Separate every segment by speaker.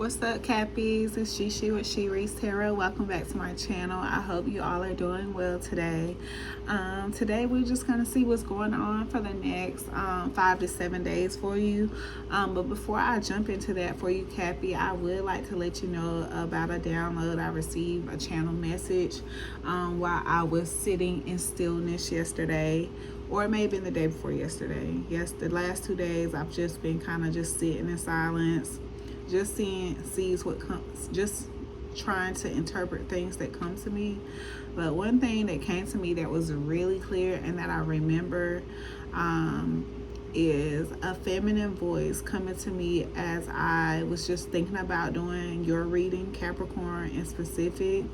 Speaker 1: What's up, Cappies? It's Shishi with She Reads Tarot. Welcome back to my channel. I hope you all are doing well today. Today we're just going to see what's going on for the next 5 to 7 days for you. But before I jump into that for you, Cappy, I would like to let you know about a download. I received a channel message while I was sitting in stillness yesterday, or it may have been the day before yesterday. Yes, the last 2 days I've just been kind of just sitting in silence, just sees what comes, just trying to interpret things that come to me. But one thing that came to me that was really clear and that I remember is a feminine voice coming to me as I was just thinking about doing your reading, Capricorn in specific.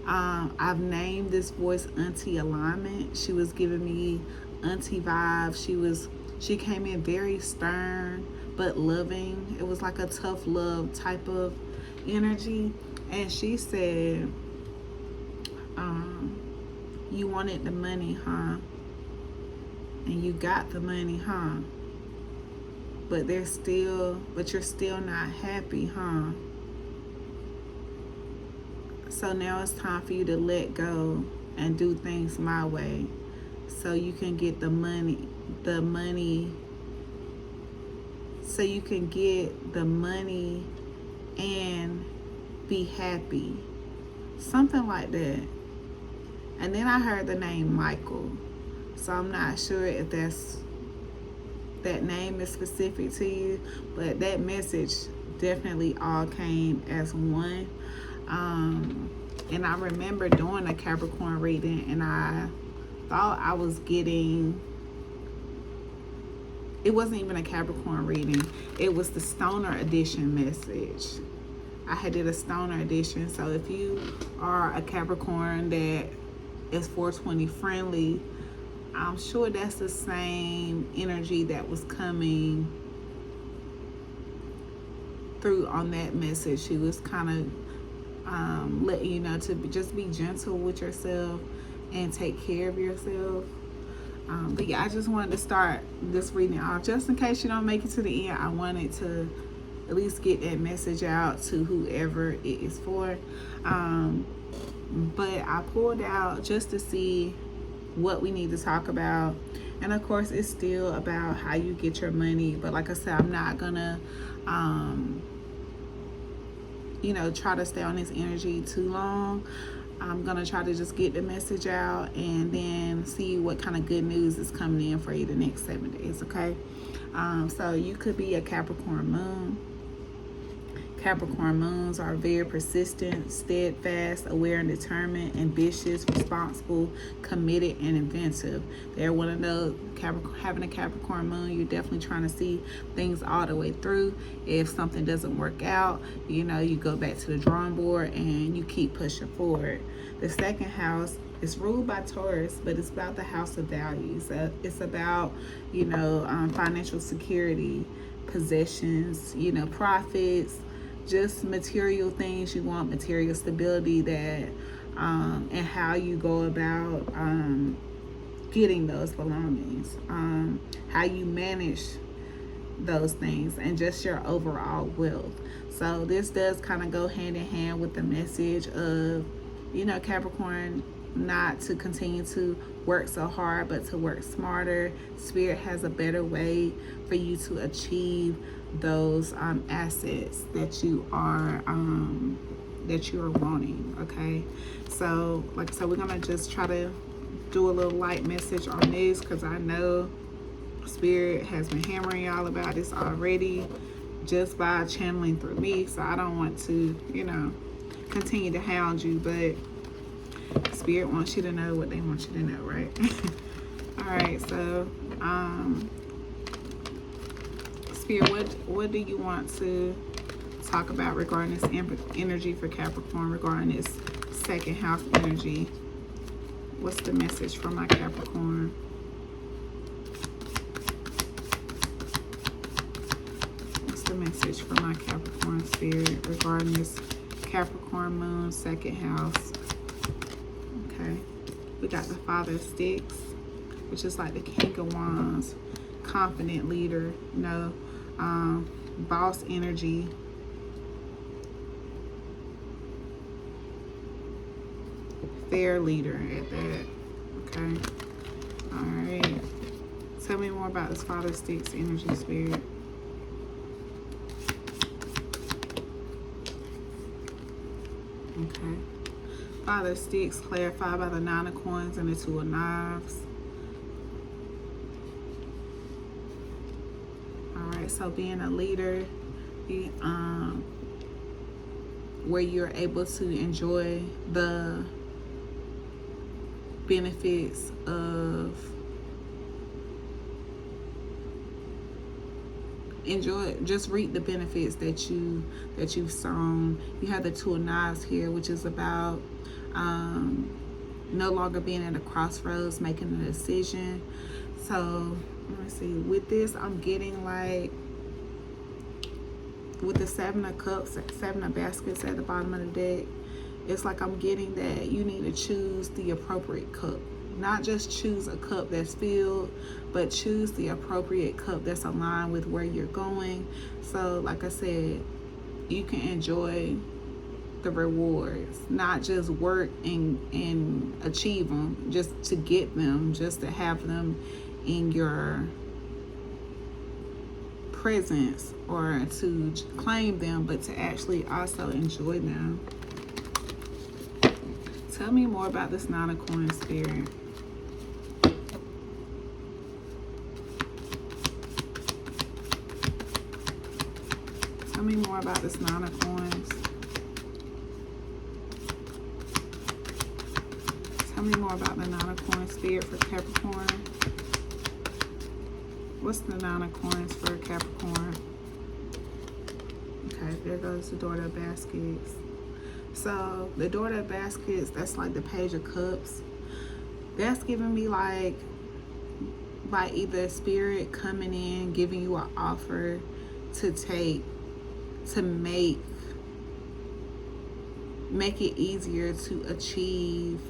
Speaker 1: I've named this voice Auntie Alignment. She was giving me auntie vibes. She came in very stern but loving. It was like a tough love type of energy. And she said, you wanted the money, huh? And you got the money, huh? But you're still not happy, huh? So now it's time for you to let go and do things my way so you can get the money, so you can get the money and be happy. Something like that. And then I heard the name Michael. So I'm not sure if that name is specific to you, but that message definitely all came as one. And I remember doing a Capricorn reading, and I thought I was getting, it wasn't even a Capricorn reading, it was the Stoner Edition message. I had did a Stoner Edition. So if you are a Capricorn that is 420 friendly, I'm sure that's the same energy that was coming through on that message. She was kind of letting you know to just be gentle with yourself and take care of yourself. But yeah, I just wanted to start this reading off just in case you don't make it to the end. I wanted to at least get that message out to whoever it is for. But I pulled out just to see what we need to talk about. And of course, it's still about how you get your money. But like I said, I'm not gonna try to stay on this energy too long. I'm gonna try to just get the message out and then see what kind of good news is coming in for you the next 7 days, okay? So you could be a Capricorn moon. Capricorn moons are very persistent, steadfast, aware and determined, ambitious, responsible, committed, and inventive. They're one of those, having a Capricorn moon, you're definitely trying to see things all the way through. If something doesn't work out, you go back to the drawing board and you keep pushing forward. The second house is ruled by Taurus, but it's about the house of values. It's about, financial security, possessions, profits, just material things. You want material stability that and how you go about getting those belongings, how you manage those things, and just your overall wealth. So this does kind of go hand in hand with the message of, Capricorn, not to continue to work so hard, but to work smarter. Spirit has a better way for you to achieve those assets that you are wanting. Okay, so like I said, we're gonna just try to do a little light message on this because I know Spirit has been hammering y'all about this already just by channeling through me. So I don't want to continue to hound you, but Spirit wants you to know what they want you to know, right? All right, so Spirit, what do you want to talk about regarding this energy for Capricorn, regarding this second house energy? What's the message for my Capricorn? What's the message for my Capricorn Spirit regarding this Capricorn moon, second house? Okay, we got the Father of Sticks, which is like the King of Wands, confident leader, boss energy. fair leader at that. Okay. All right. Tell me more about this Father Sticks energy, Spirit. Okay. Father Sticks clarified by the Nine of Coins and the Two of Knives. Alright, so being a leader, where you're able to enjoy the benefits of just reap the benefits that you've sown. You have the Two of Knives here, which is about no longer being at a crossroads, making a decision. So let me see, with this I'm getting like, with the Seven of Cups, Seven of Baskets at the bottom of the deck, it's like I'm getting that you need to choose the appropriate cup. Not just choose a cup that's filled, but choose the appropriate cup that's aligned with where you're going. So like I said, you can enjoy the rewards, not just work and achieve them just to get them, just to have them in your presence or to claim them, but to actually also enjoy them. Tell me more about this Nine of Coins, Spirit. Tell me more about this Nine of Coins. Tell me more about the Nine of Coins, Spirit, for Capricorn. What's the Nine of Coins for Capricorn? Okay, there goes the Daughter of Baskets. So the Daughter of Baskets, that's like the Page of Cups. That's giving me like either Spirit coming in, giving you an offer to take, to make it easier to achieve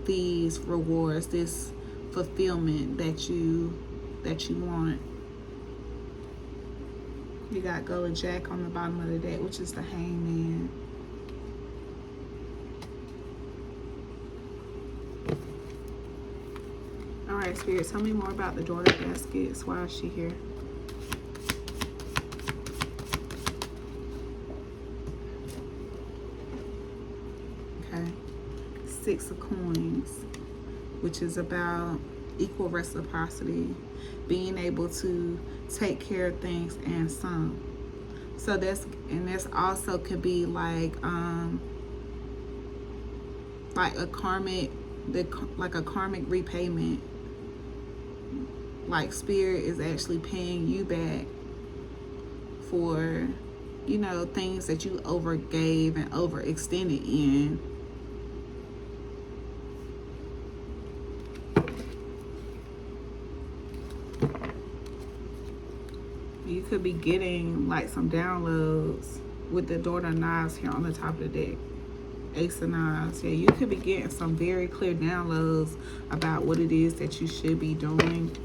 Speaker 1: these rewards, this fulfillment that you want. You got Golden Jack on the bottom of the deck, which is the Hangman. All right, Spirit, tell me more about the Daughter of Baskets. Why is she here? Okay. Six of Coins, which is about equal reciprocity, being able to take care of things and some. So that's also could be like a karmic repayment. Like Spirit is actually paying you back for, you know, things that you overgave and overextended in. You could be getting like some downloads with the Daughter of Knives here on the top of the deck. Ace of Knives. Yeah, you could be getting some very clear downloads about what it is that you should be doing.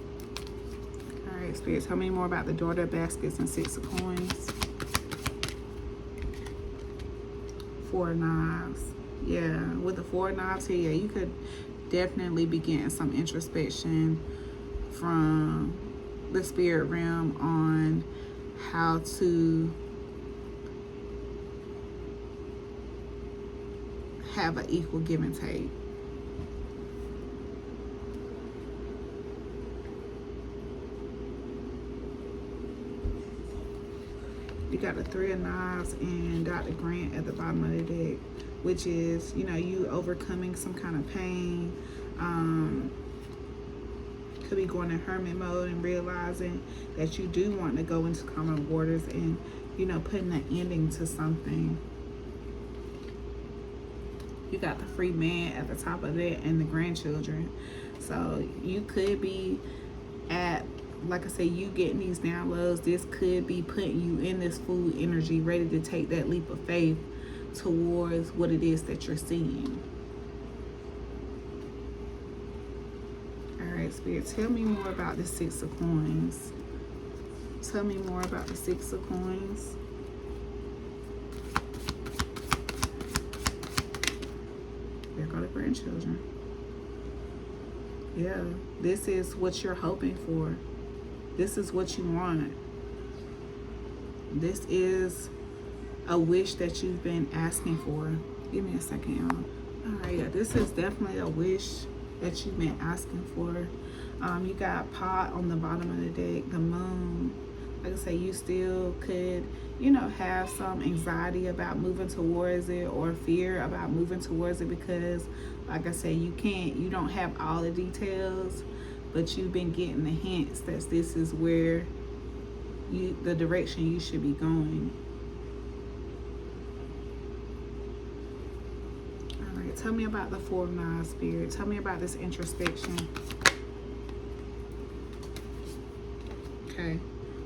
Speaker 1: All right, Spirit, tell me more about the Daughter of Baskets and Six of Coins. Four of Knives. Yeah, with the Four of Knives here, yeah, you could definitely be getting some introspection from the spirit realm on how to have an equal give and take. You got the Three of Knives and Dr. Grant at the bottom of the deck, which is, you know, you overcoming some kind of pain. Could be going in hermit mode and realizing that you do want to go into common waters and, you know, putting an ending to something. You got the Free Man at the top of that and the grandchildren. So you could be at, like I say, you getting these downloads. This could be putting you in this full energy, ready to take that leap of faith towards what it is that you're seeing. Spirit, tell me more about the Six of Coins. Tell me more about the Six of Coins. There go the Grand grandchildren. Yeah, this is what you're hoping for. This is what you want. This is a wish that you've been asking for. Give me a second, y'all. All right, yeah, this is definitely a wish that you've been asking for. You got pot on the bottom of the deck, the moon. Like I say, you still could, you know, have some anxiety about moving towards it, or fear about moving towards it, because like I said, you don't have all the details, but you've been getting the hints that this is where the direction you should be going. All right, tell me about the Four of Knives, Spirit. Tell me about this introspection. Okay,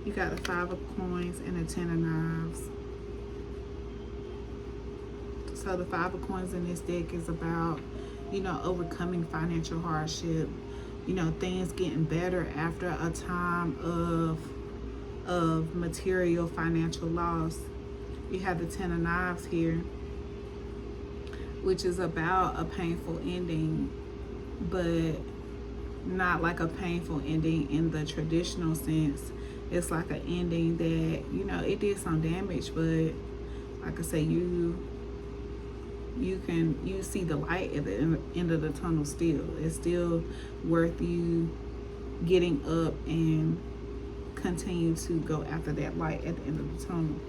Speaker 1: you got the Five of Coins and the Ten of Knives. So the Five of Coins in this deck is about, you know, overcoming financial hardship, you know, things getting better after a time of material financial loss. You have the Ten of Knives here, which is about a painful ending, but not like a painful ending in the traditional sense. It's like an ending that, you know, it did some damage, but like I say, you see the light at the end of the tunnel still. It's still worth you getting up and continue to go after that light at the end of the tunnel.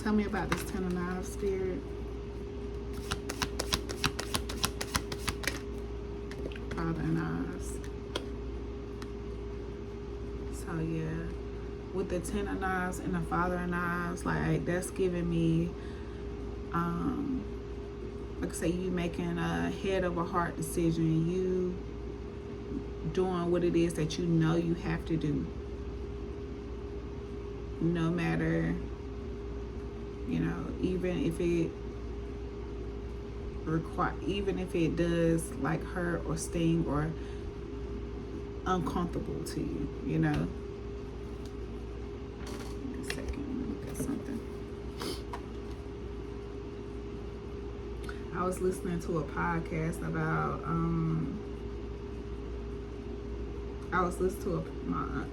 Speaker 1: Tell me about this Ten of Knives, Spirit. Father of Knives. So yeah, with the Ten of Knives and the Father of Knives, like that's giving me, like I say, you making a head over heart decision. You doing what it is that you know you have to do, no matter, you know, even if it does like hurt or sting or uncomfortable to you, you know. Wait a second, let me look at something. I was listening to a podcast about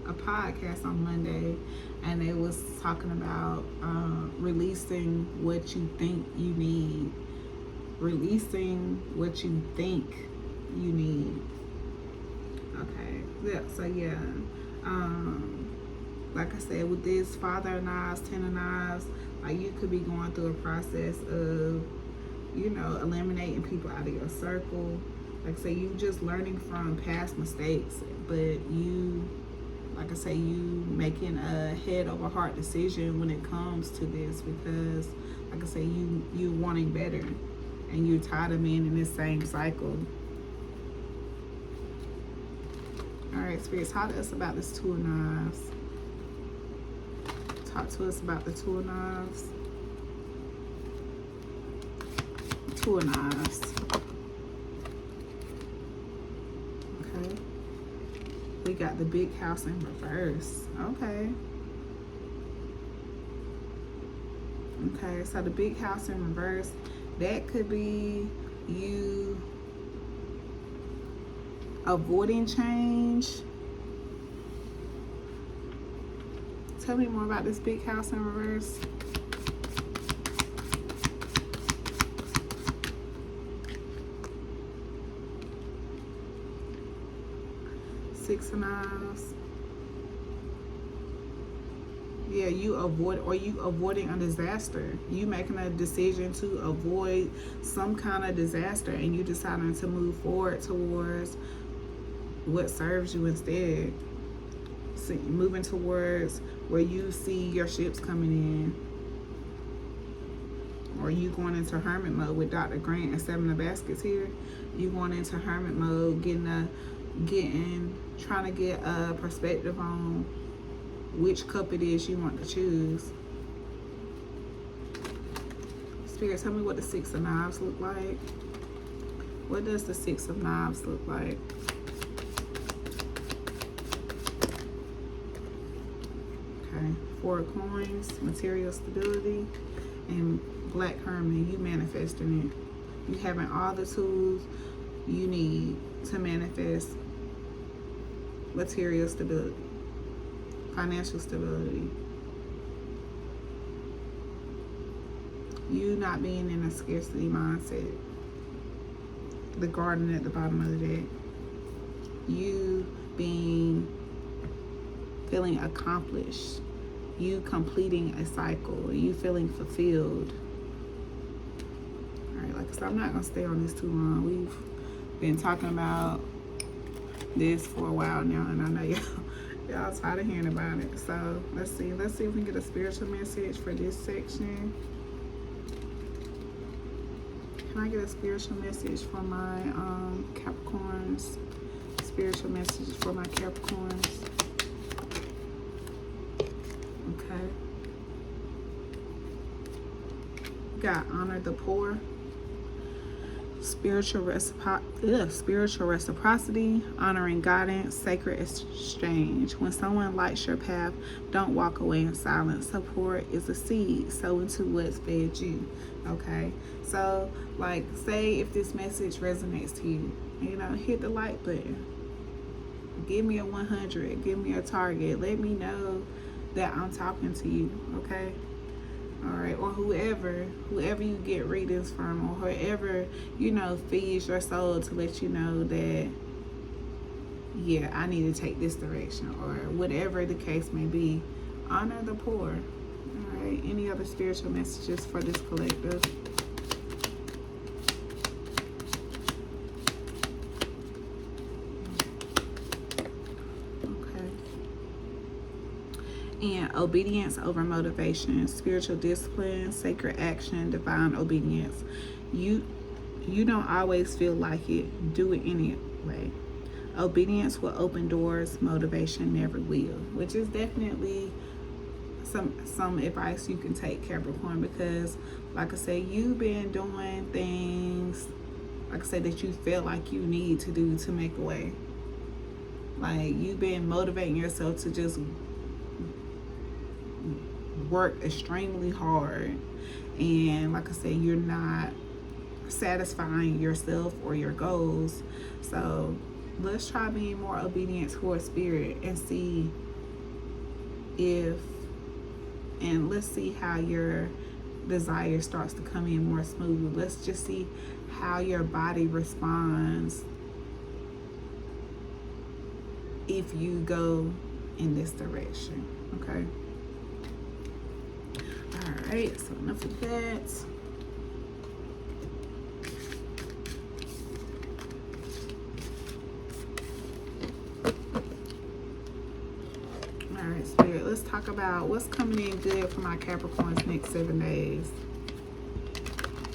Speaker 1: a podcast on Monday, and they was talking about releasing what you think you need. Releasing what you think you need. Okay. Yeah, so yeah. Like I said, with this Father of Knives, Ten of Knives, like you could be going through a process of, you know, eliminating people out of your circle. Like I say, you just learning from past mistakes, but you, like I say, you making a head over heart decision when it comes to this, because like I say, you wanting better, and you're tired of being in this same cycle. All right, spirits, talk to us about this Two of Knives. Talk to us about the Two of Knives. Two of Knives. Okay. We got the Big House in reverse. Okay. Okay, so the Big House in reverse, that could be you avoiding change. Tell me more about this Big House in reverse. Six of Knives. Yeah, you avoiding a disaster. You making a decision to avoid some kind of disaster, and you deciding to move forward towards what serves you instead. So moving towards where you see your ships coming in, or you going into hermit mode with Dr. Grant and Seven of Baskets here. You going into hermit mode, trying to get a perspective on which cup it is you want to choose. Spirit, tell me what the Six of Knives look like. What does the Six of Knives look like? Okay. Four of Coins, material stability. And Black Hermit, you manifesting it. You having all the tools you need to manifest material stability, financial stability. You not being in a scarcity mindset. The Garden at the bottom of the deck. You feeling accomplished. You completing a cycle. You feeling fulfilled. All right, like I said, I'm not going to stay on this too long. We've been talking about this for a while now, and I know y'all tired of hearing about it. So let's see if we can get a spiritual message for this section. Can I get a spiritual message for my Capricorns? Spiritual message for my Capricorns. Okay. We got honor the poor. Spiritual reciprocity, honoring guidance, sacred exchange. When someone lights your path, don't walk away in silence. Support is a seed. Sow into what's fed you. Okay, so like, say if this message resonates to you, hit the like button. Give me a 100. Give me a target. Let me know that I'm talking to you. Okay. All right, or whoever you get readings from, or whoever feeds your soul to let you know that, yeah, I need to take this direction, or whatever the case may be. Honor the poor. All right, any other spiritual messages for this collective? And obedience over motivation, spiritual discipline, sacred action, divine obedience. You don't always feel like it. Do it anyway. Obedience will open doors. Motivation never will. Which is definitely some advice you can take, Capricorn, because like I said, you've been doing things, like I said, that you feel like you need to do to make a way. Like, you've been motivating yourself to just work extremely hard, and like I said, you're not satisfying yourself or your goals. So let's try being more obedient towards spirit and see let's see how your desire starts to come in more smoothly. Let's just see how your body responds if you go in this direction. Okay. Alright, so enough of that. Alright, Spirit, let's talk about what's coming in good for my Capricorns next 7 days.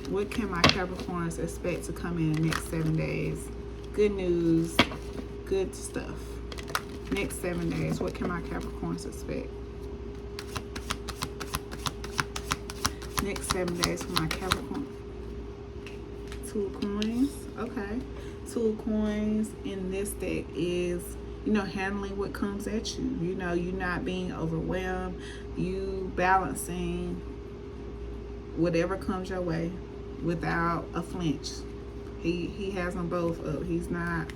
Speaker 1: What can my Capricorns expect to come in the next 7 days? Good news, good stuff. Next 7 days, what can my Capricorns expect? Next 7 days for my Capricorn. Two of Coins. Okay. Two of Coins in this deck is, handling what comes at you. You're not being overwhelmed. You balancing whatever comes your way without a flinch. He has them both up. He's not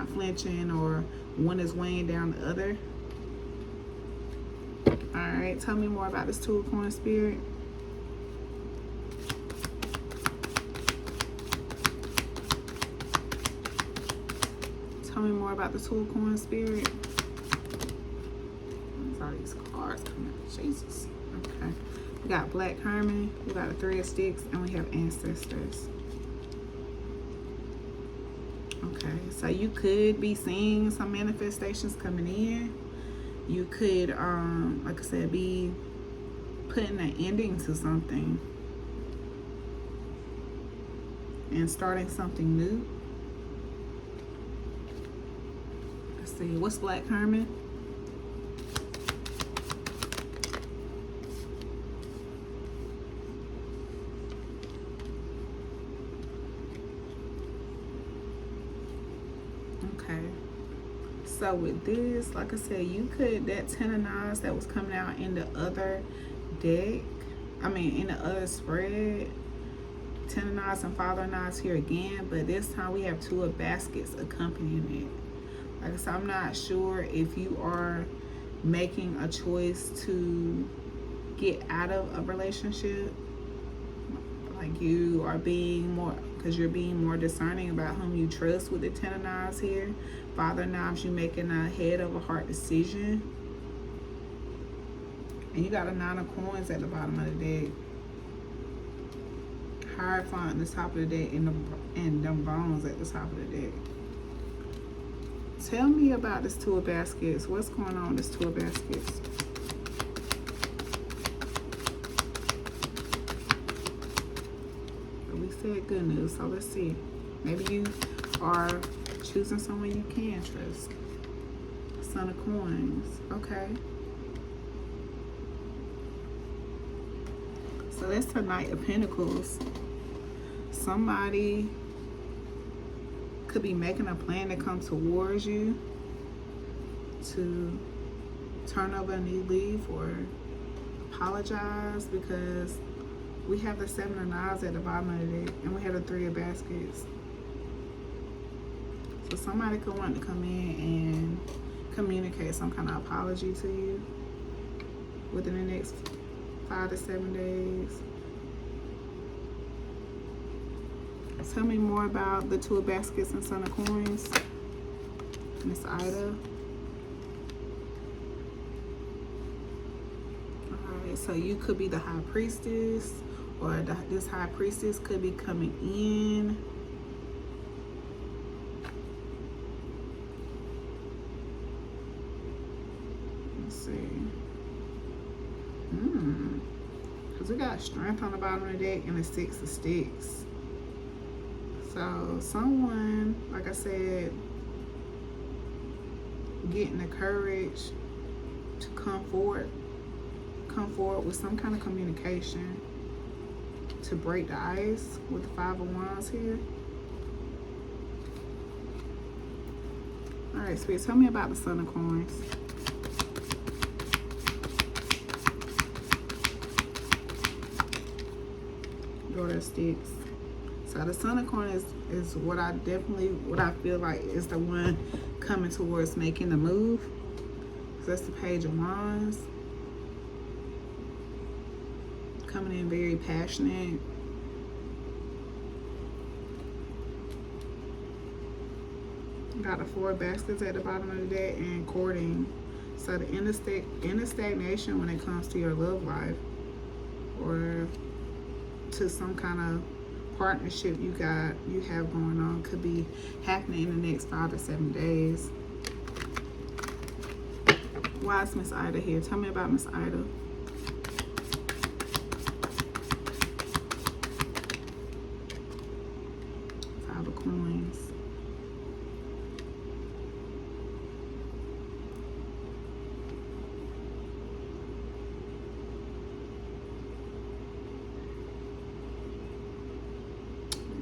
Speaker 1: flinching, or one is weighing down the other. Alright, tell me more about this Two of Coins, Spirit. Tell me more about the Two of Coins, Spirit. There's all these cards coming out. Jesus. Okay. We got Black Hermit, we got a Three of Sticks, and we have Ancestors. Okay, so you could be seeing some manifestations coming in. You could, like I said, be putting an ending to something and starting something new. Let's see, what's Black Hermit? Okay. So with this, like I said, you could, that 10 of Nines that was coming out in the other deck, in the other spread, 10 of Nines and Father of Nines here again, but this time we have 2 of Baskets accompanying it. Like I said, I'm not sure if you are making a choice to get out of a relationship, like you are being more, because you're being more discerning about whom you trust with the 10 of Knives here. Father of Knives, you making a head of a heart decision. And you got a 9 of Coins at the bottom of the deck. Hierophant at the top of the deck, and them bones at the top of the deck. Tell me about this 2 of Baskets. What's going on with this 2 of Baskets? We said good news, so let's see. Maybe you are choosing someone you can trust. Son of Coins. Okay. So that's the Knight of Pentacles. Somebody could be making a plan to come towards you to turn over a new leaf or apologize, because we have the 7 of Knives at the bottom of the deck, and we have the 3 of Baskets. So somebody could want to come in and communicate some kind of apology to you within the next 5 to 7 days. Tell me more about the 2 of Baskets and Son of Coins, Miss Ida. Alright, so you could be the High Priestess, or this High Priestess could be coming in. Let's see. Because we got Strength on the bottom of the deck and the 6 of Sticks. So someone, like I said, getting the courage to come forward with some kind of communication to break the ice with the 5 of Wands here. All right, Spirit, tell me about the Son of Coins. Daughter of Sticks. So the Son of Coins is what I feel like is the one coming towards making the move. So that's the Page of Wands. Coming in very passionate. Got the 4 of Baskets at the bottom of the deck and courting. So the inner stagnation when it comes to your love life, or to some kind of partnership you have going on, could be happening in the next 5 to 7 days. Why is Miss Ida here? Tell me about Miss Ida. Coins.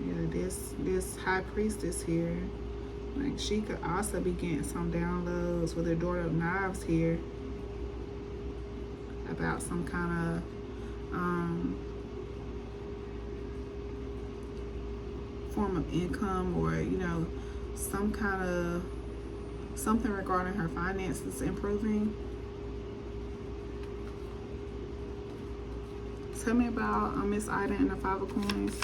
Speaker 1: Yeah, this High Priestess here, like she could also be getting some downloads with her Daughter of Knives here about some kind of form of income, or some kind of something regarding her finances improving. Tell me about Miss Ida and the 5 of Coins.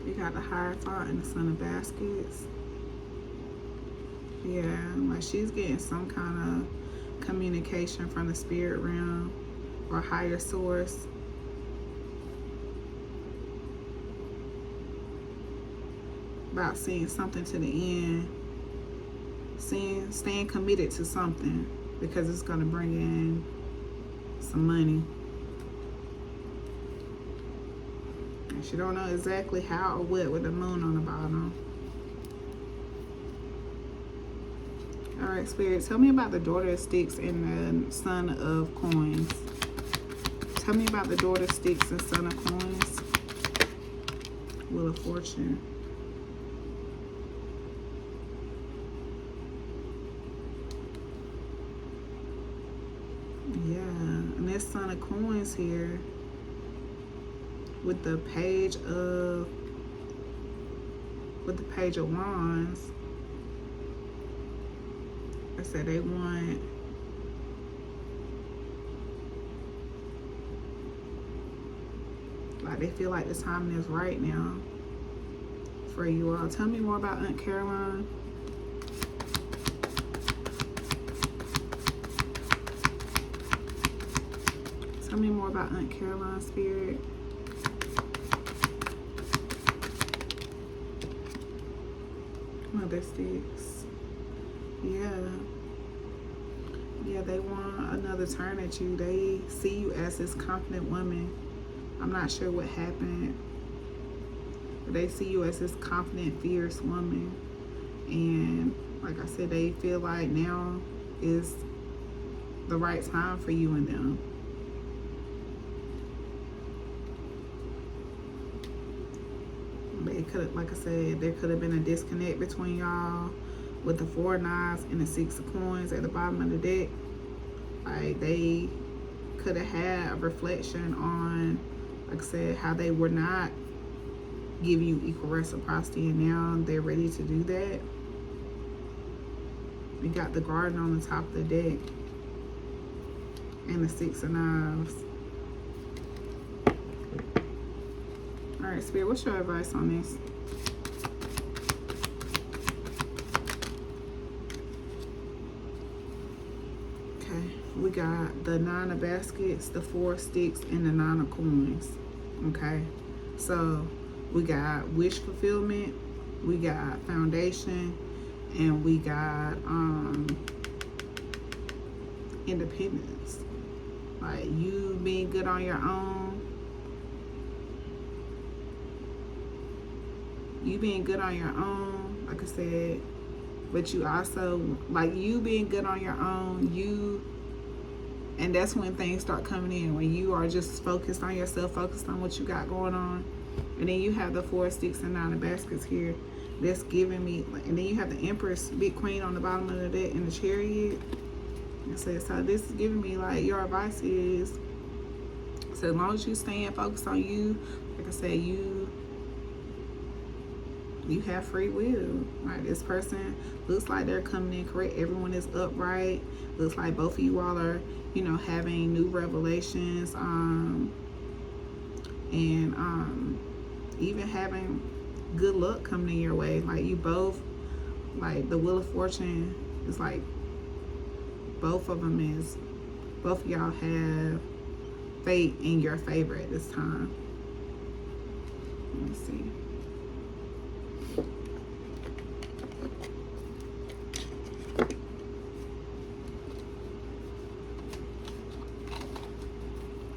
Speaker 1: You got the Hierophant and the Son of Baskets. Yeah, like she's getting some kind of communication from the spirit realm or higher source. About seeing something to the end. Staying committed to something, because it's going to bring in some money. And she don't know exactly how or what with the moon on the bottom. Alright, Spirit, tell me about the Daughter of Sticks and the Son of Coins. Tell me about the Daughter of Sticks and Son of Coins. Wheel of Fortune. Yeah, and there's Son of Coins here with the Page of Wands. I said they want like they feel like the timing is right now for you all. Tell me more about Aunt Caroline. Tell me more about Aunt Caroline, Spirit. Mother Sticks. Yeah, they want another turn at you. They see you as this confident woman. I'm not sure what happened, but they see you as this confident, fierce woman. And like I said, they feel like now is the right time for you and them. It could, like I said, there could have been a disconnect between y'all with the 4 of Knives and the 6 of Coins at the bottom of the deck. Like they could have had a reflection on, like I said, how they were not giving you equal reciprocity, and now they're ready to do that. We got the Garden on the top of the deck and the 6 of Knives. All right, Spirit, what's your advice on this? Okay, we got the 9 of Baskets, the 4 of Sticks, and the 9 of Coins. Okay, so we got wish fulfillment, we got foundation, and we got independence. Like you being good on your own. You being good on your own, like I said, but you also, like you being good on your own, and that's when things start coming in, when you are just focused on yourself, focused on what you got going on. And then you have the 4 of Sticks and 9 of Baskets here. That's giving me, and then you have the Empress, Big Queen on the bottom of the deck, and the Chariot. And so this is giving me, like, your advice is, so as long as you staying focused on you, like I said, you have free will. Right? This person looks like they're coming in correct. Everyone is upright. Looks like both of you all are, you know, having new revelations, and even having good luck coming in your way. Like you both, like the Wheel of Fortune is like both of y'all have fate in your favor at this time. Let me see.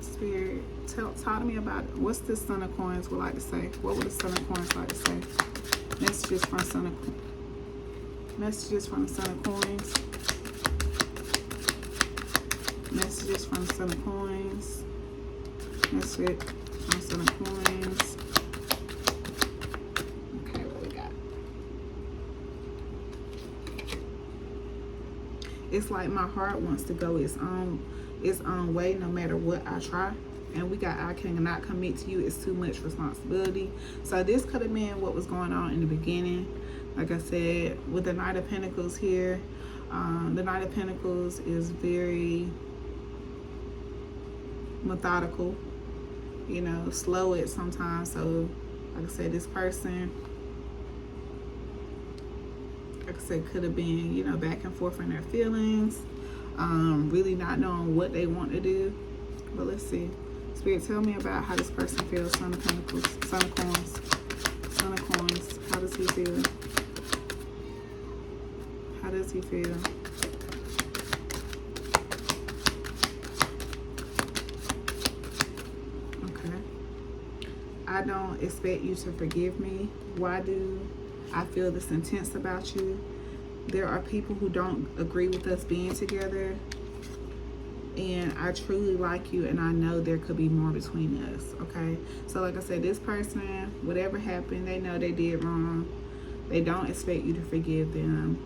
Speaker 1: Spirit, talk to me about it. What's the Son of Coins would like to say? What would the Son of Coins like to say? Messages from the Son of Coins. Messages from the Son of Coins. Messages from the Son of Coins. Message from the Son of Coins. Okay, what we got? It's like my heart wants to go its own way no matter what I try. And we got, I cannot commit to you. It's too much responsibility. So this could have been what was going on in the beginning. Like I said, with the Knight of Pentacles here, the Knight of Pentacles is very methodical, you know, slow it sometimes. So like I said, this person, like I said, could have been, you know, back and forth in their feelings, really not knowing what they want to do. But let's see. Spirit, tell me about how this person feels. Son of Pentacles, Son of Coins, Son of Coins. How does he feel? How does he feel? Okay. I don't expect you to forgive me. Why do I feel this intense about you? There are people who don't agree with us being together. and I truly like you, and I know there could be more between us, okay? So like I said, this person, whatever happened, they know they did wrong. They don't expect you to forgive them.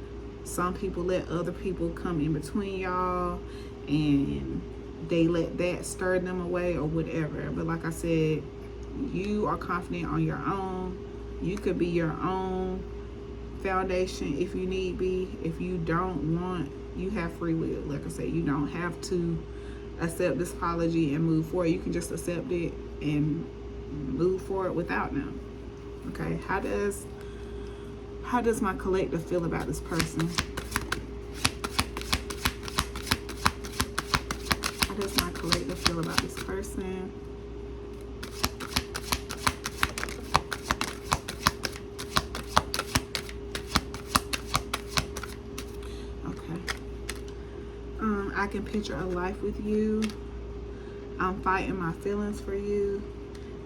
Speaker 1: Some people let other people come in between y'all, and they let that stir them away or whatever. But like I said, you are confident on your own. You could be your own foundation if you need be. If you don't want, you have free will. Like I said, you don't have to accept this apology and move forward. You can just accept it and move forward without them. Okay, how does my collective feel about this person? How does my collective feel about this person? I can picture a life with you. I'm fighting my feelings for you,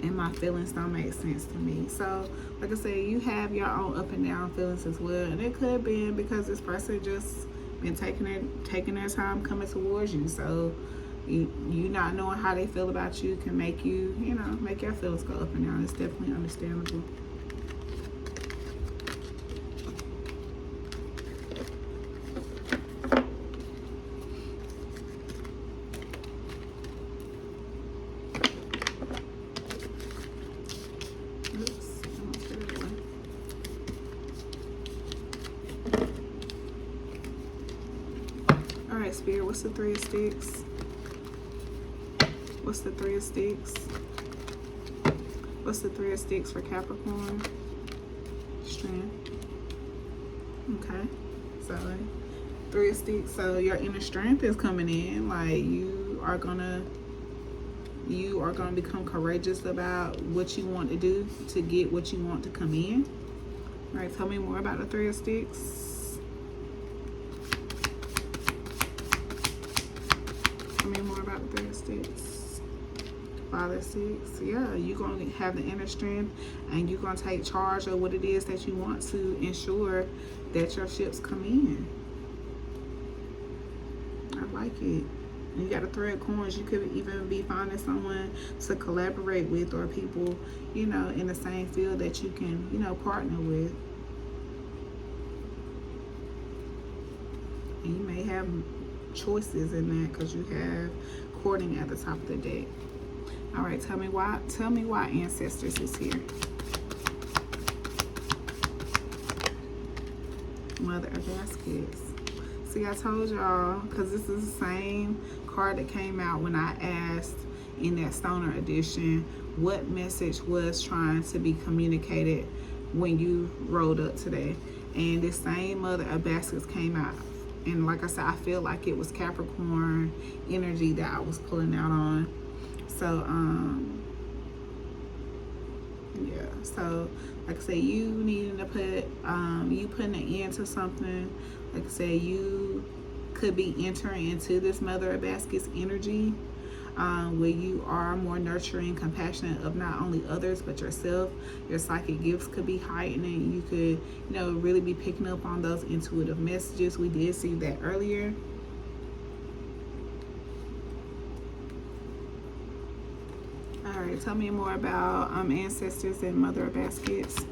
Speaker 1: and my feelings don't make sense to me. So, like I said, you have your own up and down feelings as well, and it could have been because this person just been taking their time coming towards you. So, you not knowing how they feel about you can make you, make your feelings go up and down. It's definitely understandable. Alright, Spirit, what's the Three of Sticks? What's the Three of Sticks? What's the Three of Sticks for Capricorn? Strength. Okay. So, Three of Sticks. So, your inner strength is coming in. Like, you are gonna become courageous about what you want to do to get what you want to come in. All right, tell me more about the Three of Sticks. Tell me more about the Three of Sticks. Five of Sticks. Yeah, you're going to have the inner strength, and you're going to take charge of what it is that you want to ensure that your ships come in. I like it. You got a Three of Coins. You could even be finding someone to collaborate with, or people, in the same field that you can, partner with. And you may have choices in that because you have courting at the top of the deck. All right, tell me why ancestors is here. Mother of Baskets. See, I told y'all, because this is the same card that came out when I asked in that Stoner edition what message was trying to be communicated when you rolled up today. And this same Mother of Baskets came out. And like I said, I feel like it was Capricorn energy that I was pulling out on. So, yeah. So, like I said, you needing to put, you putting an end to something. Like I said, you could be entering into this Mother of Baskets energy, where you are more nurturing, compassionate of not only others but yourself. Your psychic gifts could be heightened, and you could, really be picking up on those intuitive messages. We did see that earlier. All right, tell me more about ancestors and Mother of Baskets.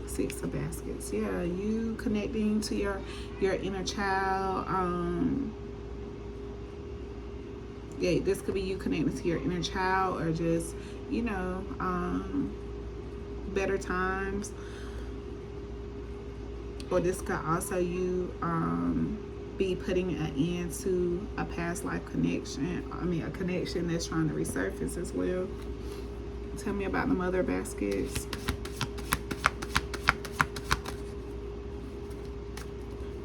Speaker 1: Six of Baskets. Yeah, you connecting to your inner child. Yeah, this could be you connecting to your inner child, or just better times. Or this could also you be putting an end to a past life connection. A connection that's trying to resurface as well. Tell me about the Mother of Baskets.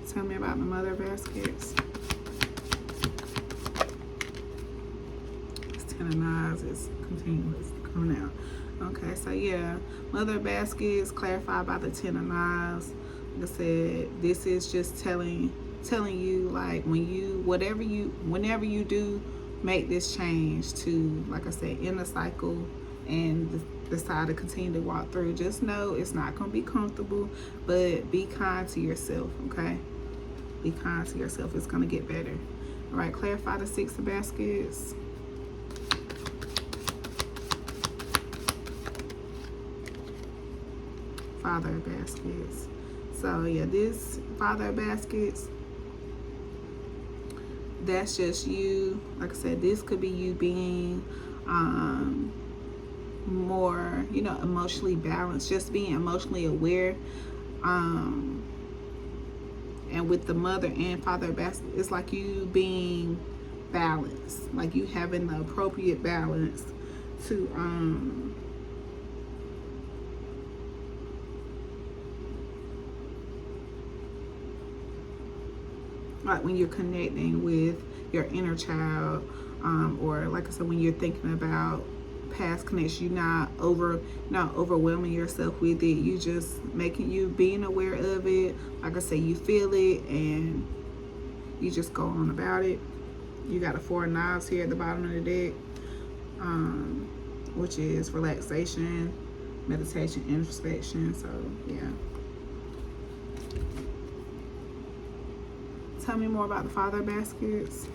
Speaker 1: Tell me about the Mother of Baskets. It's Ten of Knives is continuous coming out. Okay, so yeah, Mother of Baskets clarified by the Ten of Knives. Like I said, this is just telling you, like, whenever you do make this change to, like I said, end the cycle and decide to continue to walk through. Just know it's not going to be comfortable, but be kind to yourself, okay? Be kind to yourself. It's going to get better. All right, clarify the 6 of baskets. Father of baskets. So yeah, this Father of baskets, that's just you. Like I said, this could be you being more, you know, emotionally balanced, just being emotionally aware. And with the Mother and Father of baskets, it's like you being balanced, like you having the appropriate balance to like when you're connecting with your inner child, or like I said, when you're thinking about past connection, you're not overwhelming yourself with it. You just you being aware of it. Like I said, you feel it and you just go on about it. You got a 4 of Knives here at the bottom of the deck, which is relaxation, meditation, introspection. So yeah. Tell me more about the Father of baskets.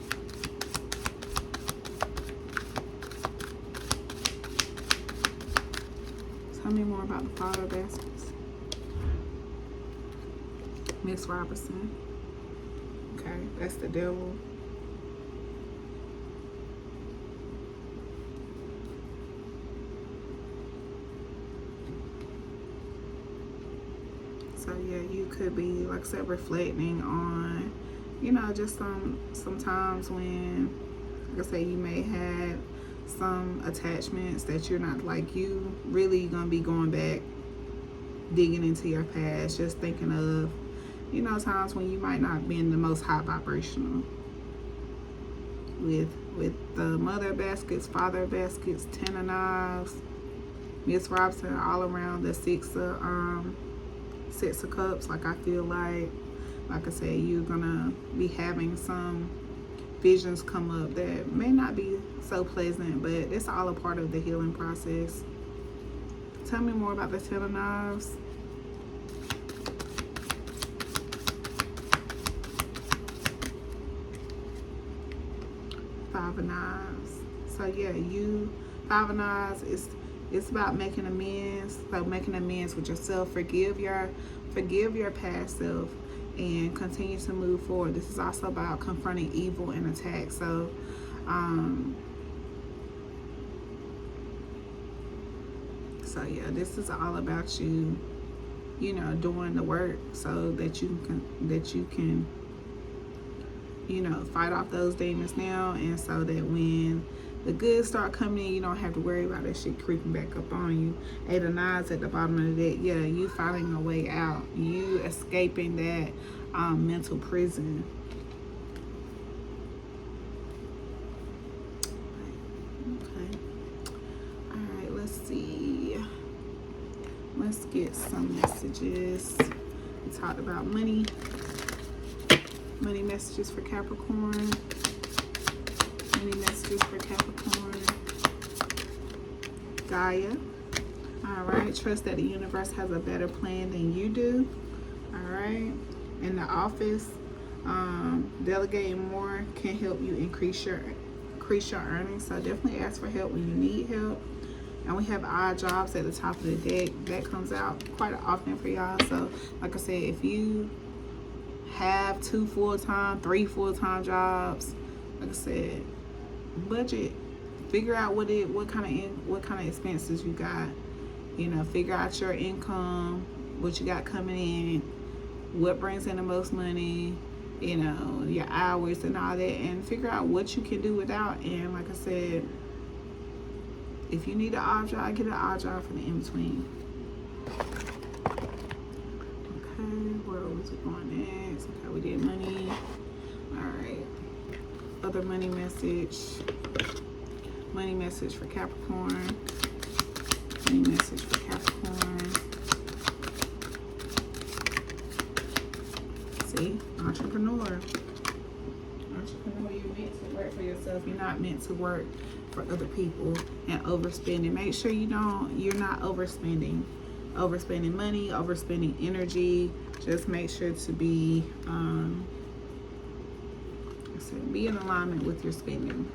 Speaker 1: Tell me more about the Father of baskets. Miss Robertson. Okay, that's the Devil. So yeah, you could be, like I said, reflecting on, you know, just sometimes when, like I say, you may have some attachments that you're not, like, you really gonna be going back, digging into your past, just thinking of, you know, times when you might not be in the most high vibrational. With the Mother of baskets, Father of baskets, 10 of Knives, Miss Robinson, all around the 6 of Cups. Like I feel like I said, you're gonna be having some visions come up that may not be so pleasant, but it's all a part of the healing process. Tell me more about the 10 of Knives. Five of Knives. So yeah, 5 of Knives, it's about making amends. So making amends with yourself. Forgive your past self and continue to move forward. This is also about confronting evil and attack. So yeah, this is all about you, you know, doing the work so that you can, you know, fight off those demons now, and so that when the goods start coming in, you don't have to worry about that shit creeping back up on you. 8 of Knives at the bottom of the deck. Yeah, you finding a way out. You escaping that mental prison. Okay. All right, let's see. Let's get some messages. We talked about money. Money messages for Capricorn. Money messages for Capricorn. Gaia. All right. Trust that the universe has a better plan than you do. All right. In the office, delegating more can help you increase your earnings. So definitely ask for help when you need help. And we have odd jobs at the top of the deck. That comes out quite often for y'all. So like I said, if you have 2 full-time, 3 full-time jobs, like I said, budget. Figure out what kind of expenses you got. You know, figure out your income, what you got coming in, what brings in the most money, you know, your hours and all that, and figure out what you can do without. And like I said, if you need an odd job, get an odd job for the in-between. Okay, where was we going next? Okay, we did money. All right. Other money message. Money message for Capricorn. Money message for Capricorn. See, entrepreneur. Entrepreneur, you're meant to work for yourself. yourself. You're not meant to work for other people and overspending. Make sure you're not overspending money, overspending energy. Just make sure to be be in alignment with your spending.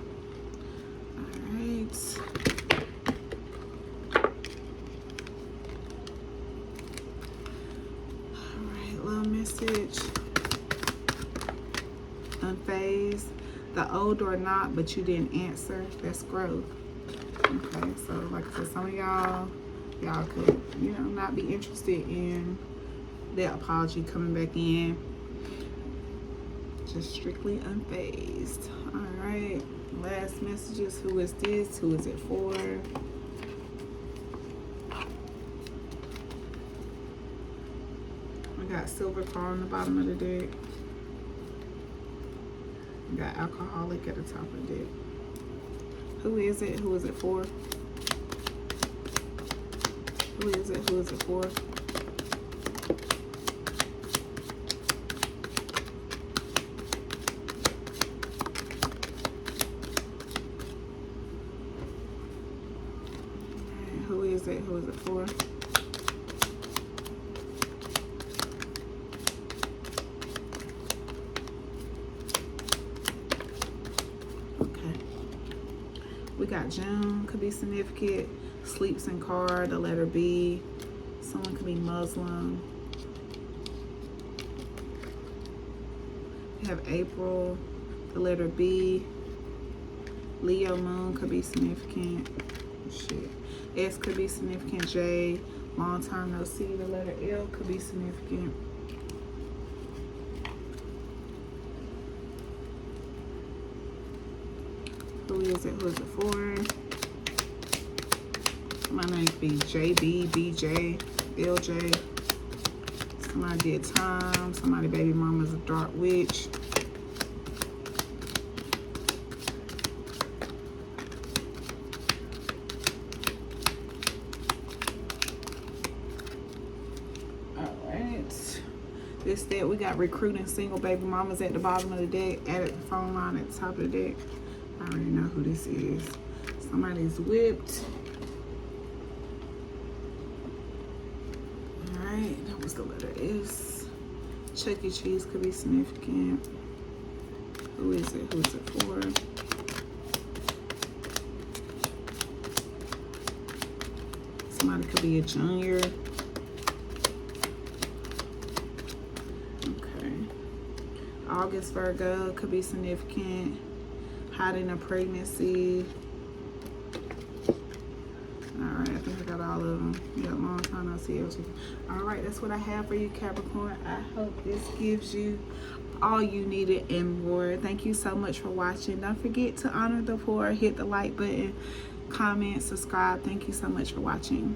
Speaker 1: All right. All right, little message. Unfazed. The old or not, but you didn't answer. That's growth. Okay, so like I said, some of y'all could, not be interested in that apology coming back in. Just strictly unfazed. All right, last messages. Who is this? Who is it for? We got silver car on the bottom of the deck. We got alcoholic at the top of the deck. Who is it? Who is it for? Who is it? Who is it for? Who is it? Who is it for? Okay. We got June, could be significant. Sleeps in car, the letter B. Someone could be Muslim. We have April, the letter B. Leo moon could be significant. Shit. S could be significant. J, long time no see. The letter L could be significant. Who is it? Who is it for? Somebody name could be JB, BJ, LJ. Somebody did time. Somebody baby mama's a dark witch. This deck, we got recruiting single baby mamas at the bottom of the deck, added the phone line at the top of the deck. I already know who this is. Somebody's whipped. All right, that was the letter S. Chuck E. Cheese could be significant. Who is it? Who is it for? Somebody could be a junior. August Virgo could be significant. Hiding a pregnancy. All right, I think I got all of them. Yeah, long time no see. All right, that's what I have for you, Capricorn. I hope this gives you all you needed and more. Thank you so much for watching. Don't forget to honor the poor. Hit the like button, comment, subscribe. Thank you so much for watching.